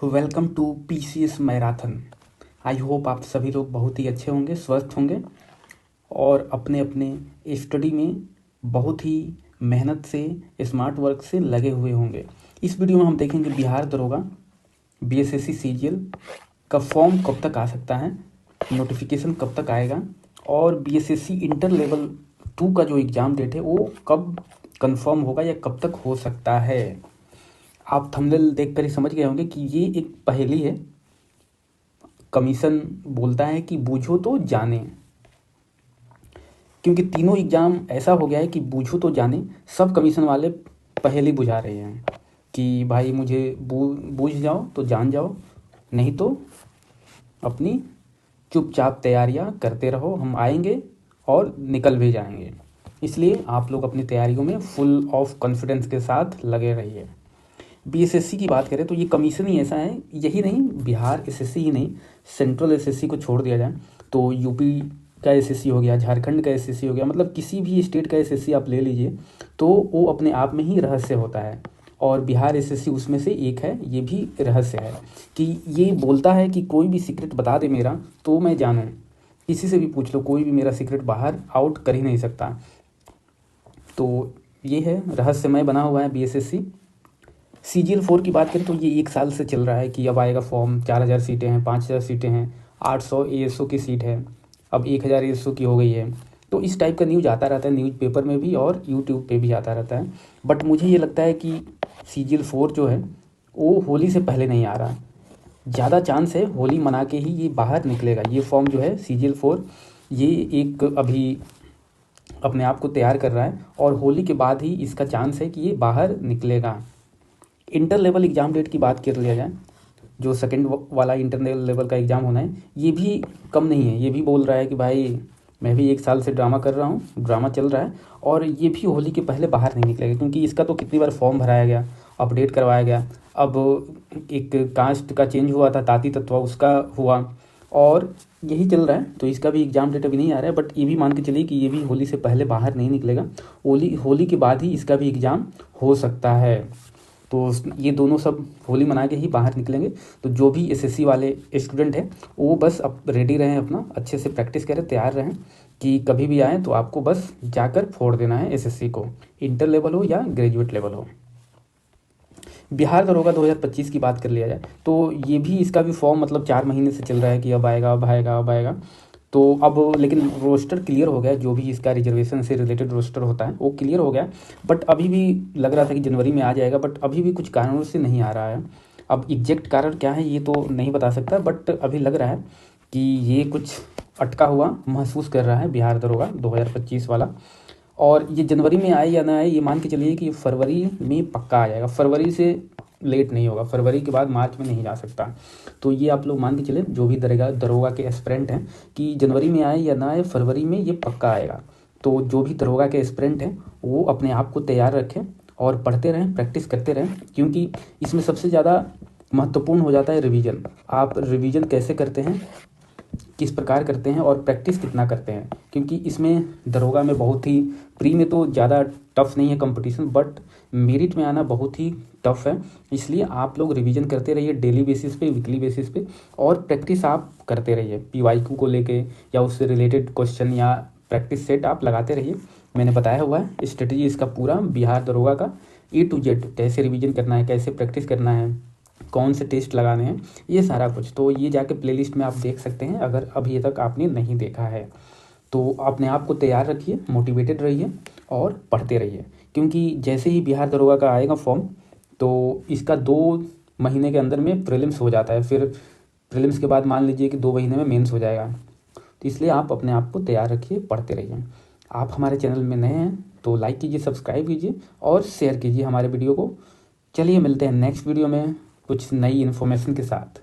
Welcome to PCS marathon. I hope आप सभी लोग बहुत ही अच्छे होंगे, स्वस्थ होंगे और अपने अपने स्टडी में बहुत ही मेहनत से, स्मार्ट वर्क से लगे हुए होंगे। इस वीडियो में हम देखेंगे बिहार दरोगा बीएसएससी सीजीएल का फॉर्म कब तक आ सकता है, नोटिफिकेशन कब तक आएगा और बीएसएससी इंटर लेवल 2 का जो एग्ज़ाम डेट है वो कब कंफर्म होगा या कब तक हो सकता है। आप थंबनेल देखकर ही समझ गए होंगे कि ये एक पहेली है। कमीशन बोलता है कि बूझो तो जाने, क्योंकि तीनों एग्ज़ाम ऐसा हो गया है कि बूझो तो जाने। सब कमीशन वाले पहेली बुझा रहे हैं कि भाई मुझे बूझ जाओ तो जान जाओ, नहीं तो अपनी चुपचाप तैयारियां करते रहो, हम आएंगे और निकल भी जाएंगे। इसलिए आप लोग अपनी तैयारियों में फुल ऑफ कॉन्फिडेंस के साथ लगे रहिए। बीएसएससी की बात करें तो ये कमीशन ही ऐसा है, यही नहीं बिहार एसएससी ही नहीं, सेंट्रल एसएससी को छोड़ दिया जाए तो यूपी का एसएससी हो गया, झारखंड का एसएससी हो गया, मतलब किसी भी स्टेट का एसएससी आप ले लीजिए तो वो अपने आप में ही रहस्य होता है और बिहार एसएससी उसमें से एक है। ये भी रहस्य है कि ये बोलता है कि कोई भी सीक्रेट बता दे मेरा तो मैं जानूँ। किसी से भी पूछ लो, कोई भी मेरा सीक्रेट बाहर आउट कर ही नहीं सकता। तो ये है, रहस्यमय बना हुआ है बीएसएससी। सीजीएल 4 की बात करें तो ये 1 साल से चल रहा है कि अब आएगा फॉर्म। 4000 सीटें हैं, 5000 सीटें हैं, 800 एएसओ की सीट है, अब 1000 एएसओ की हो गई है। तो इस टाइप का न्यूज़ आता रहता है, न्यूज़ पेपर में भी और यूट्यूब पे भी आता रहता है। बट मुझे ये लगता है कि सीजीएल 4 जो है वो होली से पहले नहीं आ रहा। ज़्यादा चांस है होली मना के ही ये बाहर निकलेगा। ये फॉर्म जो है सीजीएल 4 ये एक अभी अपने आप को तैयार कर रहा है और होली के बाद ही इसका चांस है कि ये बाहर निकलेगा। इंटर लेवल एग्ज़ाम डेट की बात कर लिया जाए, जो सेकंड वाला इंटर लेवल का एग्ज़ाम होना है, ये भी कम नहीं है। ये भी बोल रहा है कि भाई मैं भी 1 साल से ड्रामा कर रहा हूँ, ड्रामा चल रहा है और ये भी होली के पहले बाहर नहीं निकलेगा, क्योंकि इसका तो कितनी बार फॉर्म भराया गया, अपडेट करवाया गया। अब एक कास्ट का चेंज हुआ था, ताती तत्वा, उसका हुआ और यही चल रहा है। तो इसका भी एग्ज़ाम डेट अभी नहीं आ रहा है, बट ये भी मान के चलिए कि ये भी होली से पहले बाहर नहीं निकलेगा। होली के बाद ही इसका भी एग्ज़ाम हो सकता है। तो ये दोनों सब होली मना के ही बाहर निकलेंगे। तो जो भी एसएससी वाले स्टूडेंट हैं वो बस अब रेडी रहें, अपना अच्छे से प्रैक्टिस करें, तैयार रहें कि कभी भी आए तो आपको बस जाकर फोड़ देना है एसएससी को, इंटर लेवल हो या ग्रेजुएट लेवल हो। बिहार दरोगा 2025 की बात कर लिया जाए तो ये भी, इसका भी फॉर्म मतलब 4 महीने से चल रहा है कि अब आएगा अब आएगा अब आएगा। तो अब लेकिन रोस्टर क्लियर हो गया, जो भी इसका रिजर्वेशन से रिलेटेड रोस्टर होता है वो क्लियर हो गया। बट अभी भी लग रहा था कि जनवरी में आ जाएगा, बट अभी भी कुछ कारणों से नहीं आ रहा है। अब एग्जैक्ट कारण क्या है ये तो नहीं बता सकता, बट अभी लग रहा है कि ये कुछ अटका हुआ महसूस कर रहा है बिहार दरोगा 2025 वाला। और ये जनवरी में आए या ना आए, ये मान के चलिए कि फरवरी में पक्का आ जाएगा। फरवरी से लेट नहीं होगा, फरवरी के बाद मार्च में नहीं जा सकता। तो ये आप लोग मान के चले, जो भी दरोगा के एस्पिरेंट हैं, कि जनवरी में आए या ना आए, फरवरी में ये पक्का आएगा। तो जो भी दरोगा के एस्पिरेंट हैं वो अपने आप को तैयार रखें और पढ़ते रहें, प्रैक्टिस करते रहें, क्योंकि इसमें सबसे ज़्यादा महत्वपूर्ण हो जाता है रिवीजन। आप रिवीजन कैसे करते हैं, किस प्रकार करते हैं और प्रैक्टिस कितना करते हैं, क्योंकि इसमें दरोगा में बहुत ही, प्री में तो ज़्यादा टफ नहीं है कंपटीशन, बट मेरिट में आना बहुत ही टफ है। इसलिए आप लोग रिवीजन करते रहिए डेली बेसिस पे, वीकली बेसिस पे, और प्रैक्टिस आप करते रहिए पीवाईक्यू को लेके या उससे रिलेटेड क्वेश्चन या प्रैक्टिस सेट आप लगाते रहिए। मैंने बताया हुआ है स्ट्रेटजी इसका पूरा, बिहार दरोगा का A to Z, कैसे रिवीजन करना है, कैसे प्रैक्टिस करना है, कौन से टेस्ट लगाने हैं, ये सारा कुछ। तो ये जाके प्लेलिस्ट में आप देख सकते हैं अगर अभी तक आपने नहीं देखा है। तो अपने आप को तैयार रखिए, मोटिवेटेड रहिए और पढ़ते रहिए, क्योंकि जैसे ही बिहार दरोगा का आएगा फॉर्म तो इसका 2 महीने के अंदर में प्रीलिम्स हो जाता है, फिर प्रीलिम्स के बाद मान लीजिए कि 2 महीने में मेंस हो जाएगा। तो इसलिए आप अपने आप को तैयार रखिए, पढ़ते रहिए। आप हमारे चैनल में नए हैं तो लाइक कीजिए, सब्सक्राइब कीजिए और शेयर कीजिए हमारे वीडियो को। चलिए मिलते हैं नेक्स्ट वीडियो में कुछ नई इन्फॉर्मेशन के साथ।